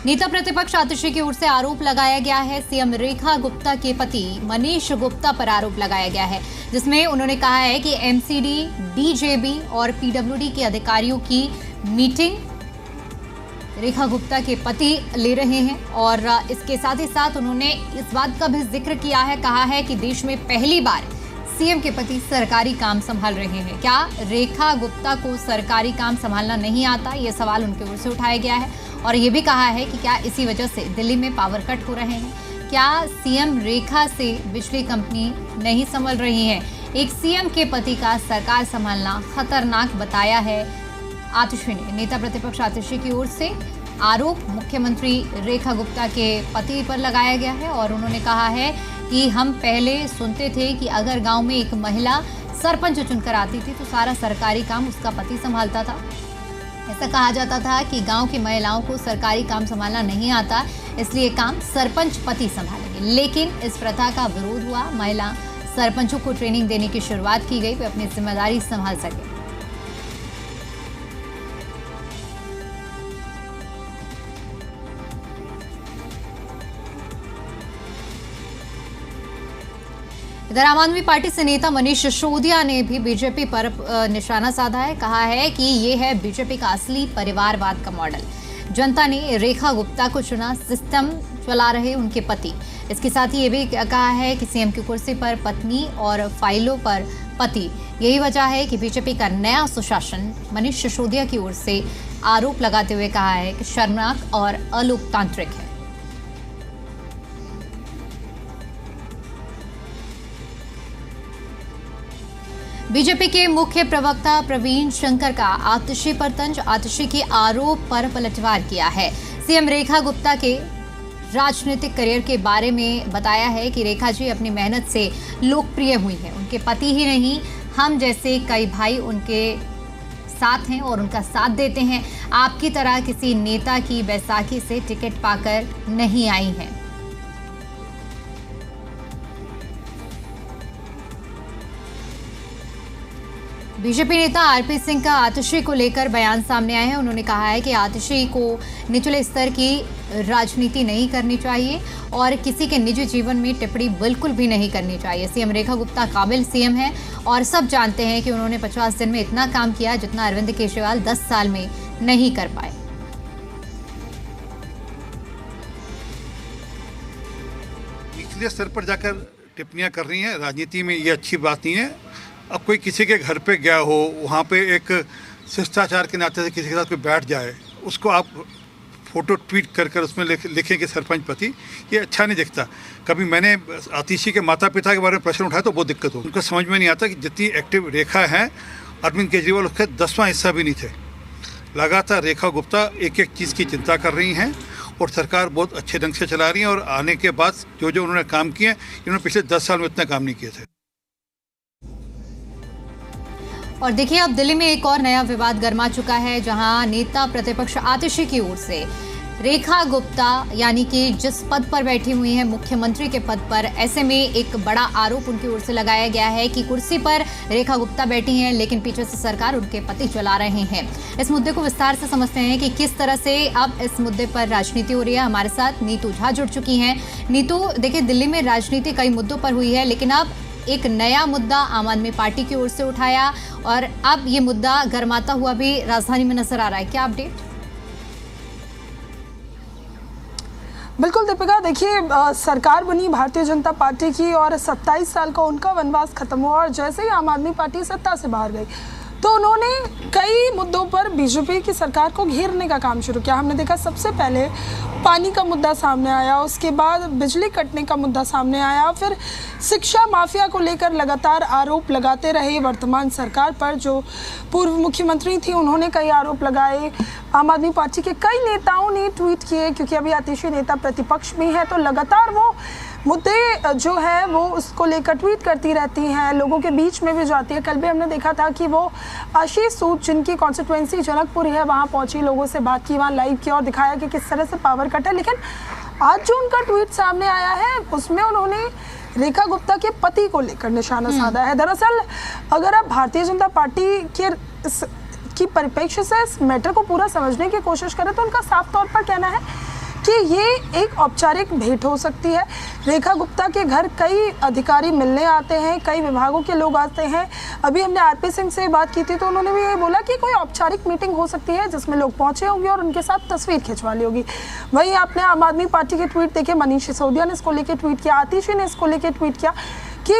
नेता प्रतिपक्ष आतिशी की ओर से आरोप लगाया गया है। सीएम रेखा गुप्ता के पति मनीष गुप्ता पर आरोप लगाया गया है, जिसमें उन्होंने कहा है कि एमसीडी, डीजेबी और पीडब्ल्यूडी के अधिकारियों की मीटिंग रेखा गुप्ता के पति ले रहे हैं। और इसके साथ ही साथ उन्होंने इस बात का भी जिक्र किया है, कहा है कि देश में पहली बार सीएम के पति सरकारी काम संभाल रहे हैं। क्या रेखा गुप्ता को सरकारी काम संभालना नहीं आता, ये सवाल उनकी ओर से उठाया गया है। और ये भी कहा है कि क्या इसी वजह से दिल्ली में पावर कट हो रहे हैं, क्या सीएम रेखा से बिजली कंपनी नहीं संभल रही है। एक सीएम के पति का सरकार संभालना खतरनाक बताया है आतिशी ने। नेता प्रतिपक्ष आतिशी की ओर से आरोप मुख्यमंत्री रेखा गुप्ता के पति पर लगाया गया है और उन्होंने कहा है कि हम पहले सुनते थे कि अगर गांव में एक महिला सरपंच चुनकर आती थी तो सारा सरकारी काम उसका पति संभालता था। ऐसा कहा जाता था कि गांव की महिलाओं को सरकारी काम संभालना नहीं आता, इसलिए काम सरपंच पति संभालेंगे। लेकिन इस प्रथा का विरोध हुआ, महिला सरपंचों को ट्रेनिंग देने की शुरुआत की गई, वे अपनी जिम्मेदारी संभाल सके। इधर आम आदमी पार्टी से नेता मनीष सिसोदिया ने भी बीजेपी पर निशाना साधा है। कहा है कि ये है बीजेपी का असली परिवारवाद का मॉडल। जनता ने रेखा गुप्ता को चुना, सिस्टम चला रहे उनके पति। इसके साथ ही ये भी कहा है कि सीएम की कुर्सी पर पत्नी और फाइलों पर पति, यही वजह है कि बीजेपी का नया सुशासन मनीष सिसोदिया की ओर से आरोप लगाते हुए कहा है कि शर्मनाक और अलोकतांत्रिक है। बीजेपी के मुख्य प्रवक्ता प्रवीण शंकर का आतिशी पर तंज, आतिशी के आरोप पर पलटवार किया है। सीएम रेखा गुप्ता के राजनीतिक करियर के बारे में बताया है कि रेखा जी अपनी मेहनत से लोकप्रिय हुई हैं। उनके पति ही नहीं, हम जैसे कई भाई उनके साथ हैं और उनका साथ देते हैं। आपकी तरह किसी नेता की बैसाखी से टिकट पाकर नहीं आई हैं। बीजेपी नेता आरपी सिंह का आतिशी को लेकर बयान सामने आए हैं। उन्होंने कहा है कि आतिशी को निचले स्तर की राजनीति नहीं करनी चाहिए और किसी के निजी जीवन में टिप्पणी बिल्कुल भी नहीं करनी चाहिए। सीएम रेखा गुप्ता काबिल सीएम है और सब जानते हैं कि उन्होंने 50 दिन में इतना काम किया जितना अरविंद केजरीवाल 10 साल में नहीं कर पाए। निचले स्तर पर जाकर टिप्पणियां कर रही हैं, राजनीति में ये अच्छी बात नहीं है। अब कोई किसी के घर पे गया हो, वहाँ पे एक शिष्टाचार के नाते से किसी के साथ कोई बैठ जाए, उसको आप फोटो ट्वीट कर कर उसमें लिखें कि सरपंच पति, ये अच्छा नहीं दिखता। कभी मैंने आतिशी के माता पिता के बारे में प्रश्न उठाया तो बहुत दिक्कत हो, उनको समझ में नहीं आता कि जितनी एक्टिव रेखा है, अरविंद केजरीवाल उसका 10वां हिस्सा भी नहीं थे। लगातार रेखा गुप्ता एक एक चीज़ की चिंता कर रही हैं और सरकार बहुत अच्छे ढंग से चला रही है। और आने के बाद जो जो उन्होंने काम किए, इन्होंने पिछले 10 साल में इतना काम नहीं किए थे। और देखिए, अब दिल्ली में एक और नया विवाद गर्मा चुका है, जहां नेता प्रतिपक्ष आतिशी की ओर से रेखा गुप्ता यानी कि जिस पद पर बैठी हुई हैं मुख्यमंत्री के पद पर, ऐसे में एक बड़ा आरोप उनकी ओर से लगाया गया है कि कुर्सी पर रेखा गुप्ता बैठी हैं लेकिन पीछे से सरकार उनके पति चला रहे हैं। इस मुद्दे को विस्तार से समझते हैं कि किस तरह से अब इस मुद्दे पर राजनीति हो रही है। हमारे साथ नीतू झा जुड़ चुकी हैं। नीतू, देखिए, दिल्ली में राजनीति कई मुद्दों पर हुई है, लेकिन अब एक नया मुद्दा आम आदमी पार्टी की ओर से उठाया और अब ये मुद्दा गरमाता हुआ भी राजधानी में नजर आ रहा है। क्या अपडेट? बिल्कुल दीपिका, देखिए, सरकार बनी भारतीय जनता पार्टी की और 27 साल का उनका वनवास खत्म हुआ और जैसे ही आम आदमी पार्टी सत्ता से बाहर गई तो उन्होंने कई मुद्दों पर बीजेपी की सरकार को घेरने का काम शुरू किया। हमने देखा सबसे पहले पानी का मुद्दा सामने आया, उसके बाद बिजली कटने का मुद्दा सामने आया, फिर शिक्षा माफिया को लेकर लगातार आरोप लगाते रहे वर्तमान सरकार पर। जो पूर्व मुख्यमंत्री थी उन्होंने कई आरोप लगाए। आम आदमी पार्टी के कई नेताओं ने ट्वीट किए, क्योंकि अभी आतिशी नेता प्रतिपक्ष में है तो लगातार वो मुद्दे जो है वो उसको लेकर ट्वीट करती रहती हैं, लोगों के बीच में भी जाती है। कल भी हमने देखा था कि वो आशीष सूद, जिनकी कॉन्स्टिट्यूएंसी जनकपुर है, वहाँ पहुंची, लोगों से बात की, वहाँ लाइव किया और दिखाया कि किस तरह से पावर कट है। लेकिन आज जो उनका ट्वीट सामने आया है उसमें उन्होंने रेखा गुप्ता के पति को लेकर निशाना साधा है। दरअसल अगर आप भारतीय जनता पार्टी की परिप्रेक्ष्य से इस मैटर को पूरा समझने की कोशिश करें तो उनका साफ तौर पर कहना है कि ये एक औपचारिक भेंट हो सकती है। रेखा गुप्ता के घर कई अधिकारी मिलने आते हैं, कई विभागों के लोग आते हैं। अभी हमने आरपी सिंह से बात की थी तो उन्होंने भी ये बोला कि कोई औपचारिक मीटिंग हो सकती है जिसमें लोग पहुंचे होंगे और उनके साथ तस्वीर खिंचवा ली होगी। वहीं आपने आम आदमी पार्टी के ट्वीट देखे, मनीष सिसोदिया ने इसको लेकर ट्वीट किया, आतिशी ने इसको लेकर ट्वीट किया कि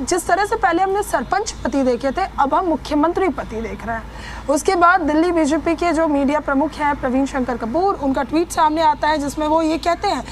जिस तरह से पहले हमने सरपंच पति देखे थे, अब हम मुख्यमंत्री पति देख रहे हैं। उसके बाद दिल्ली बीजेपी के जो मीडिया प्रमुख हैं प्रवीण शंकर कपूर, उनका ट्वीट सामने आता है जिसमें वो ये कहते हैं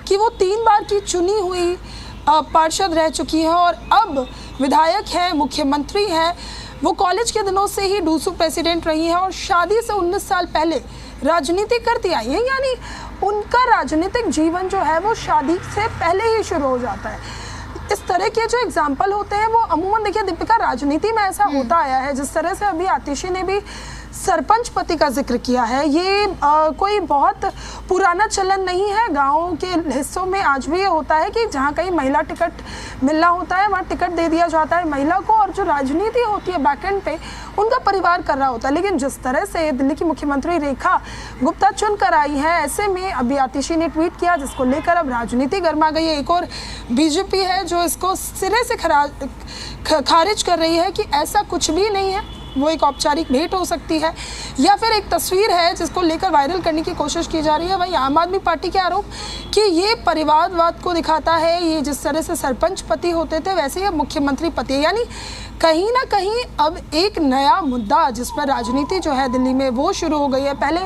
कि वो 3 बार की चुनी हुई पार्षद रह चुकी हैं और अब विधायक हैं, मुख्यमंत्री हैं। वो कॉलेज के दिनों से ही डूसू प्रेसिडेंट रही हैं और शादी से 19 साल पहले राजनीति करती आई हैं, यानी उनका राजनीतिक जीवन जो है वो शादी से पहले ही शुरू हो जाता है। इस तरह के जो एग्जाम्पल होते हैं वो अमूमन देखिए दीपिका, राजनीति में ऐसा होता आया है। जिस तरह से अभी आतिशी ने भी सरपंच पति का जिक्र किया है, ये कोई बहुत पुराना चलन नहीं है। गाँव के हिस्सों में आज भी ये होता है कि जहाँ कहीं महिला टिकट मिलना होता है वहाँ टिकट दे दिया जाता है महिला को, और जो राजनीति होती है बैकएंड पे उनका परिवार कर रहा होता है। लेकिन जिस तरह से दिल्ली की मुख्यमंत्री रेखा गुप्ता चुन कर आई है, ऐसे में अभी आतिशी ने ट्वीट किया जिसको लेकर अब राजनीति गर्मा गई है। एक और बीजेपी है जो इसको सिरे से खारिज कर रही है कि ऐसा कुछ भी नहीं है, वो एक औपचारिक भेंट हो सकती है या फिर एक तस्वीर है जिसको लेकर वायरल करने की कोशिश की जा रही है। वहीं आम आदमी पार्टी के आरोप कि ये परिवारवाद को दिखाता है, ये जिस तरह से सरपंच पति होते थे वैसे ही अब मुख्यमंत्री पति है, यानी कहीं ना कहीं अब एक नया मुद्दा जिस पर राजनीति जो है दिल्ली में वो शुरू हो गई है। पहले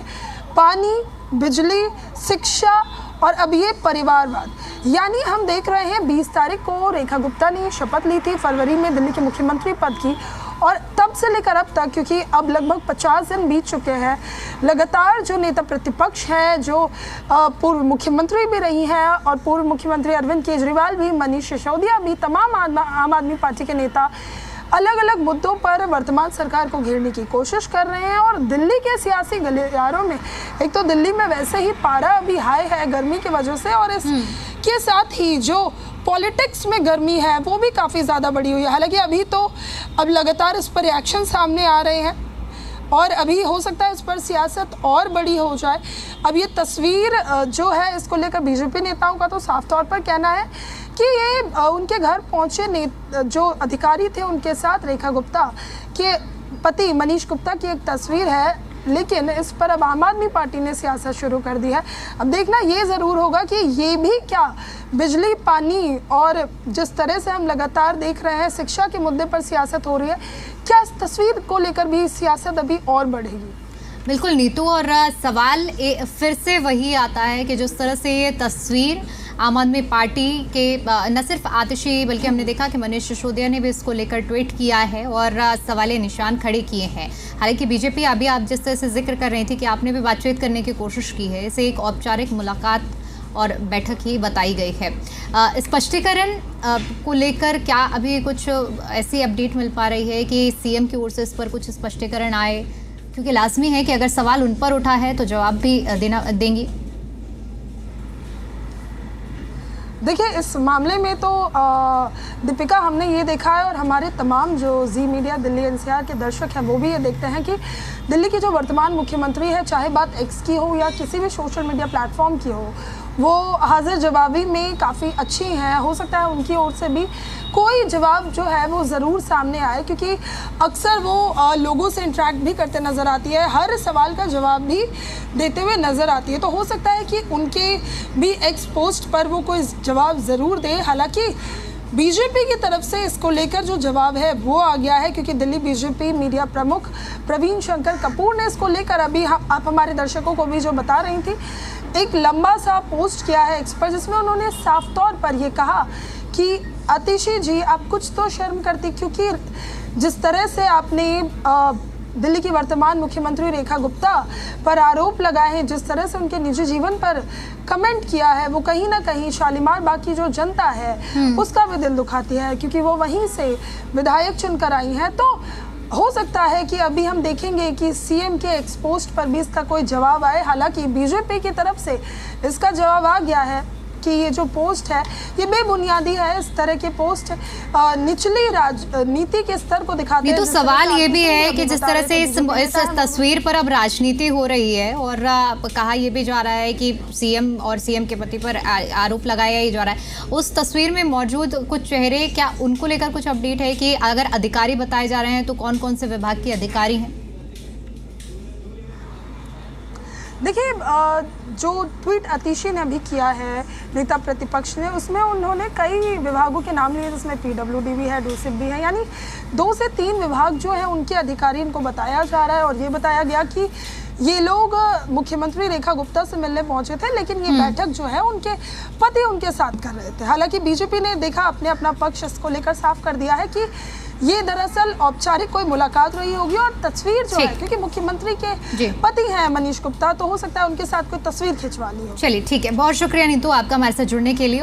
पानी, बिजली, शिक्षा और अब ये परिवारवाद, यानी हम देख रहे हैं 20 तारीख को रेखा गुप्ता ने शपथ ली थी फरवरी में दिल्ली के मुख्यमंत्री पद की, और तब से लेकर अब तक, क्योंकि अब लगभग 50 दिन बीत चुके हैं, लगातार जो नेता प्रतिपक्ष हैं, जो पूर्व मुख्यमंत्री भी रही हैं और पूर्व मुख्यमंत्री अरविंद केजरीवाल भी, मनीष सिसोदिया भी, तमाम आम आदमी पार्टी के नेता अलग अलग मुद्दों पर वर्तमान सरकार को घेरने की कोशिश कर रहे हैं। और दिल्ली के सियासी गलियारों में एक तो दिल्ली में वैसे ही पारा अभी हाई है गर्मी की वजह से, और इसके साथ ही जो पॉलिटिक्स में गर्मी है वो भी काफ़ी ज़्यादा बढ़ी हुई है। हालांकि अभी तो अब लगातार इस पर रिएक्शन सामने आ रहे हैं और अभी हो सकता है इस पर सियासत और बड़ी हो जाए। अब ये तस्वीर जो है इसको लेकर बीजेपी नेताओं का तो साफ तौर पर कहना है कि ये उनके घर पहुंचे जो अधिकारी थे उनके साथ रेखा गुप्ता के पति मनीष गुप्ता की एक तस्वीर है, लेकिन इस पर अब आम आदमी पार्टी ने सियासत शुरू कर दी है। अब देखना ये ज़रूर होगा कि ये भी क्या बिजली, पानी और जिस तरह से हम लगातार देख रहे हैं शिक्षा के मुद्दे पर सियासत हो रही है, क्या इस तस्वीर को लेकर भी सियासत अभी और बढ़ेगी? बिल्कुल नीतू, और सवाल फिर से वही आता है कि जिस तरह से ये तस्वीर आम आदमी पार्टी के न सिर्फ आतिशी बल्कि हमने देखा कि मनीष सिसोदिया ने भी इसको लेकर ट्वीट किया है और सवाले निशान खड़े किए हैं। हालांकि बीजेपी, अभी आप जिस तरह से जिक्र कर रही थी कि आपने भी बातचीत करने की कोशिश की है, इसे एक औपचारिक मुलाकात और बैठक ही बताई गई है। स्पष्टीकरण को लेकर क्या अभी कुछ ऐसी अपडेट मिल पा रही है कि सीएम की ओर से इस पर कुछ स्पष्टीकरण आए? क्योंकि लाजमी है कि अगर सवाल उन पर उठा है तो जवाब भी देंगी। देखिए, इस मामले में तो दीपिका हमने ये देखा है और हमारे तमाम जो जी मीडिया दिल्ली एनसीआर के दर्शक हैं वो भी ये देखते हैं कि दिल्ली की जो वर्तमान मुख्यमंत्री है, चाहे बात एक्स की हो या किसी भी सोशल मीडिया प्लेटफॉर्म की हो, वो हाजिर जवाबी में काफ़ी अच्छी हैं। हो सकता है उनकी ओर से भी कोई जवाब जो है वो ज़रूर सामने आए, क्योंकि अक्सर वो लोगों से इंटरेक्ट भी करते नज़र आती है, हर सवाल का जवाब भी देते हुए नज़र आती है। तो हो सकता है कि उनके भी एक्स पोस्ट पर वो कोई जवाब ज़रूर दे। हालांकि बीजेपी की तरफ से इसको लेकर जो जवाब है वो आ गया है, क्योंकि दिल्ली बीजेपी मीडिया प्रमुख प्रवीण शंकर कपूर ने इसको लेकर अभी आप हमारे दर्शकों को भी जो बता रही थी, एक लंबा सा पोस्ट किया है एक्स पर, जिसमें उन्होंने साफ तौर पर ये कहा कि आतिशी जी आप कुछ तो शर्म करती, क्योंकि जिस तरह से आपने दिल्ली की वर्तमान मुख्यमंत्री रेखा गुप्ता पर आरोप लगाए हैं, जिस तरह से उनके निजी जीवन पर कमेंट किया है, वो कहीं ना कहीं शालीमार बाग की जो जनता है उसका भी दिल दुखाती है, क्योंकि वो वहीं से विधायक चुनकर आई हैं। तो हो सकता है कि अभी हम देखेंगे कि सीएम के एक्स पोस्ट पर भी इसका कोई जवाब आए। हालांकि बीजेपी की तरफ से इसका जवाब आ गया है कि ये जो पोस्ट है ये बेबुनियादी है। इस तरह के पोस्ट निचली राजनीति के स्तर को दिखाते हैं। तो सवाल ये भी है कि जिस तरह से इस तस्वीर पर अब राजनीति हो रही है और कहा यह भी जा रहा है कि सीएम और सीएम के पति पर आरोप लगाया ही जा रहा है, उस तस्वीर में मौजूद कुछ चेहरे, क्या उनको लेकर कुछ अपडेट है कि अगर अधिकारी बताए जा रहे हैं तो कौन कौन से विभाग के अधिकारी हैं? देखिए, जो ट्वीट अतिशी ने अभी किया है नेता प्रतिपक्ष ने, उसमें उन्होंने कई विभागों के नाम लिए, जिसमें पीडब्ल्यूडी भी है, डूसिप भी है, यानी 2 से 3 विभाग जो है उनके अधिकारी इनको बताया जा रहा है। और ये बताया गया कि ये लोग मुख्यमंत्री रेखा गुप्ता से मिलने पहुंचे थे, लेकिन ये बैठक जो है उनके पति उनके साथ कर रहे थे। हालांकि बीजेपी ने देखा अपना पक्ष इसको लेकर साफ कर दिया है कि ये दरअसल औपचारिक कोई मुलाकात रही होगी और तस्वीर जो है, क्योंकि मुख्यमंत्री के पति हैं मनीष गुप्ता, तो हो सकता है उनके साथ कोई तस्वीर खिंचवा ली हो। चलिए ठीक है, बहुत शुक्रिया नीतू आपका हमारे साथ जुड़ने के लिए।